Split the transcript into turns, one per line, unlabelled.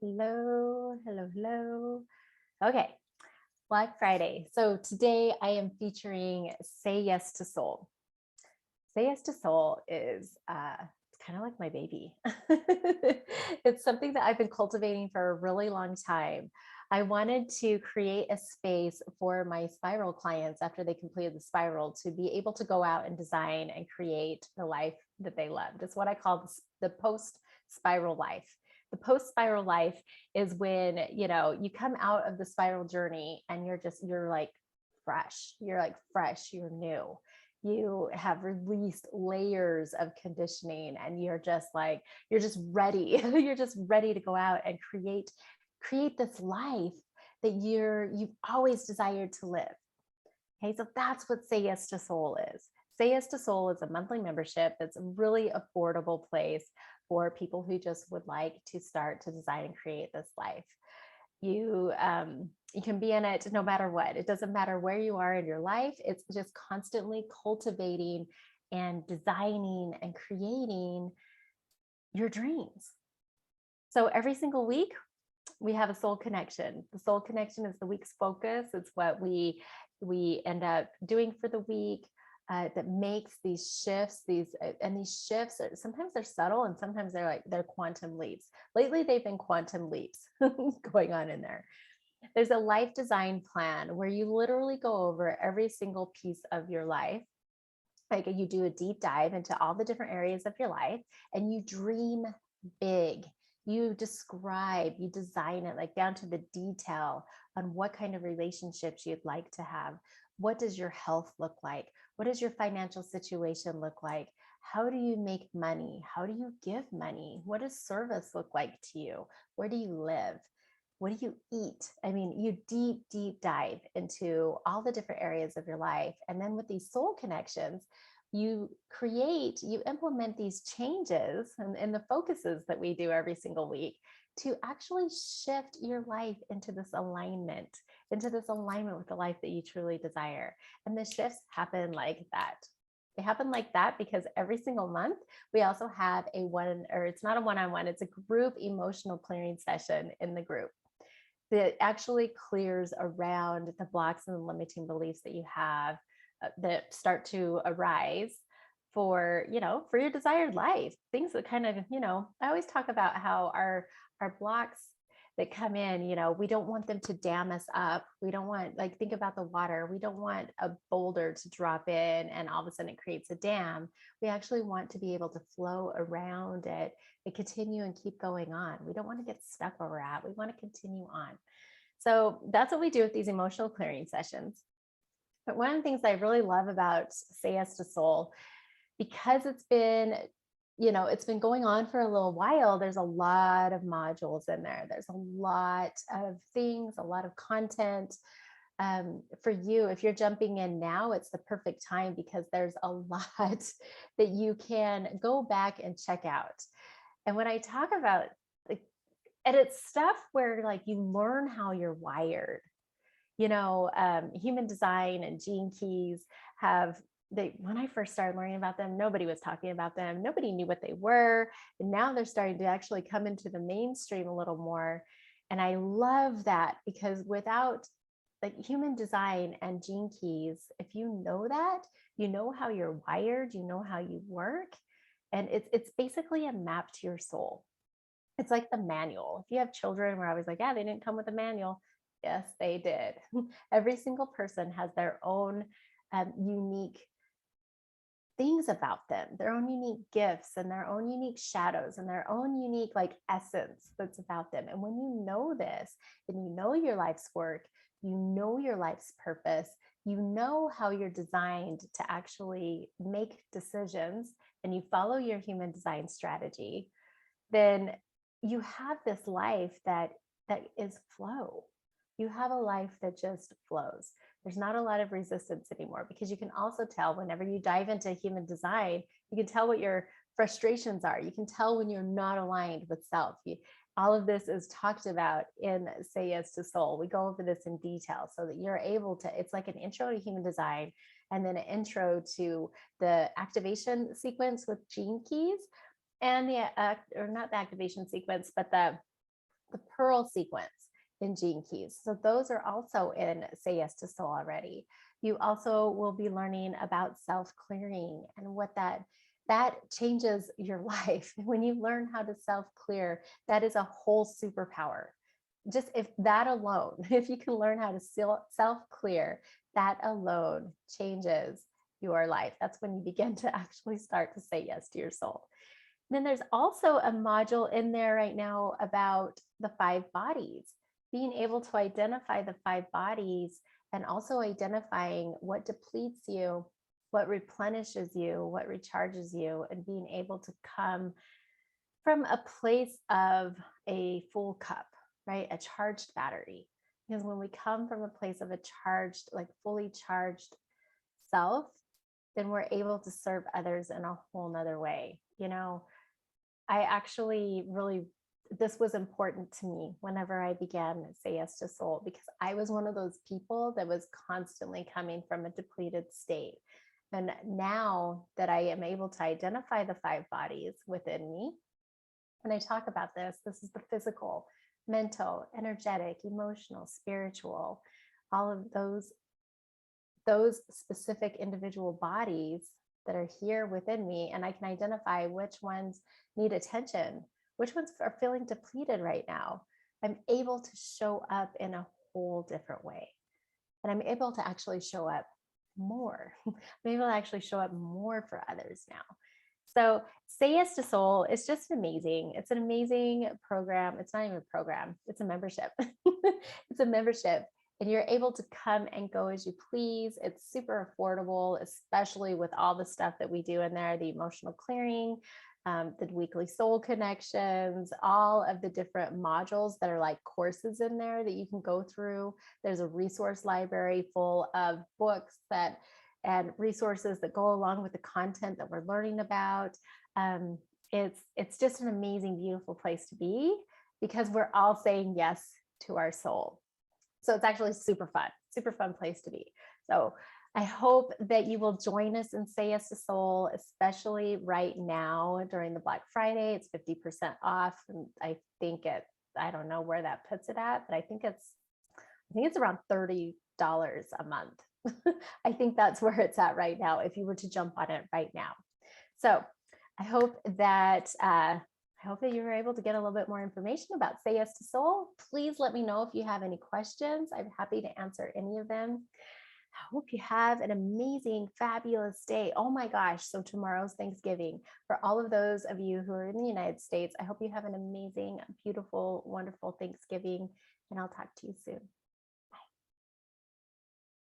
Hello, hello, hello. Okay, Black Friday. So today I am featuring Say Yes to Soul. Say Yes to Soul is kind of like my baby. It's something that I've been cultivating for a really long time. I wanted to create a space for my spiral clients after they completed the spiral to be able to go out and design and create the life that they loved. It's what I call the post spiral life. The post spiral life is when, you come out of the spiral journey and you're like fresh. You're like fresh, you're new, you have released layers of conditioning, and you're just ready. You're just ready to go out and create this life that you've always desired to live. Okay, so that's what Say Yes to Soul is. Say Yes to Soul is a monthly membership that's a really affordable place for people who just would like to start to design and create this life. You can be in it no matter what. It doesn't matter where you are in your life. It's just constantly cultivating and designing and creating your dreams. So every single week we have a soul connection. The soul connection is the week's focus. It's what we end up doing for the week. That makes these shifts, these shifts sometimes they're subtle and sometimes they're quantum leaps. Lately they've been quantum leaps going on in there. There's a life design plan where you literally go over every single piece of your life. Like, you do a deep dive into all the different areas of your life and you dream big. You describe, you design it like down to the detail on what kind of relationships you'd like to have. What does your health look like? What does your financial situation look like? How do you make money? How do you give money? What does service look like to you? Where do you live? What do you eat? I mean, you deep dive into all the different areas of your life. And then with these soul connections, you implement these changes and the focuses that we do every single week to actually shift your life into this alignment with the life that you truly desire. And the shifts happen like that. They happen like that because every single month we also have it's not a one-on-one, it's a group emotional clearing session in the group that actually clears around the blocks and the limiting beliefs that you have that start to arise for your desired life. Things that kind of, I always talk about how our blocks that come in, we don't want them to dam us up. We don't want, like, think about the water. We don't want a boulder to drop in and all of a sudden it creates a dam. We actually want to be able to flow around it and continue and keep going on. We don't want to get stuck where we're at. We want to continue on. So that's what we do with these emotional clearing sessions. But one of the things I really love about Say Yes to Soul, because it's been going on for a little while, there's a lot of modules in there. There's a lot of things, a lot of content. For you, if you're jumping in now, it's the perfect time because there's a lot that you can go back and check out. And when I talk about, like, and it's stuff where, like, you learn how you're wired. Human design and gene keys when I first started learning about them, nobody was talking about them. Nobody knew what they were. And now they're starting to actually come into the mainstream a little more. And I love that because without, like, human design and gene keys, if you know that, you know how you're wired, you know how you work. And it's basically a map to your soul. It's like the manual. If you have children, we're always like, yeah, they didn't come with a manual. Yes, they did. Every single person has their own unique things about them, their own unique gifts and their own unique shadows and their own unique, like, essence that's about them. And when you know this, and you know your life's work, you know your life's purpose, you know how you're designed to actually make decisions, and you follow your human design strategy, then you have this life that is flow. You have a life that just flows. There's not a lot of resistance anymore, because you can also tell whenever you dive into human design, you can tell what your frustrations are. You can tell when you're not aligned with self. All of this is talked about in Say Yes to Soul. We go over this in detail so that you're able to, it's like an intro to human design and then an intro to the activation sequence with gene keys and or not the activation sequence, but the the pearl sequence in Gene Keys. So those are also in Say Yes to Soul already. You also will be learning about self-clearing and what that changes your life. When you learn how to self-clear, that is a whole superpower. Just if that alone, if you can learn how to self-clear, that alone changes your life. That's when you begin to actually start to say yes to your soul. And then there's also a module in there right now about the 5 bodies, being able to identify the 5 bodies and also identifying what depletes you, what replenishes you, what recharges you, and being able to come from a place of a full cup, right? A charged battery. Because when we come from a place of a charged, like fully charged self, then we're able to serve others in a whole nother way. I actually really, this was important to me whenever I began Say Yes to Soul, because I was one of those people that was constantly coming from a depleted state. And now that I am able to identify the 5 bodies within me, when I talk about this is the physical, mental, energetic, emotional, spiritual, all of those specific individual bodies that are here within me. And I can identify which ones need attention, which ones are feeling depleted right now. I'm able to show up in a whole different way. And I'm able to actually show up more. I'm able to actually show up more for others now. So Say Yes to Soul is just amazing. It's an amazing program. It's not even a program, it's a membership. It's a membership. And you're able to come and go as you please. It's super affordable, especially with all the stuff that we do in there, the emotional clearing, the weekly soul connections, all of the different modules that are like courses in there that you can go through. There's a resource library full of books and resources that go along with the content that we're learning about. It's just an amazing, beautiful place to be, because we're all saying yes to our soul. So it's actually super fun place to be. So I hope that you will join us in Say Yes to Soul, especially right now during the Black Friday. It's 50% off. And I don't know where that puts it at, but I think it's around $30 a month. I think that's where it's at right now, if you were to jump on it right now. So I hope that you were able to get a little bit more information about Say Yes to Soul. Please let me know if you have any questions. I'm happy to answer any of them. I hope you have an amazing, fabulous day. Oh my gosh. So tomorrow's Thanksgiving. For all of those of you who are in the United States, I hope you have an amazing, beautiful, wonderful Thanksgiving, and I'll talk to you soon.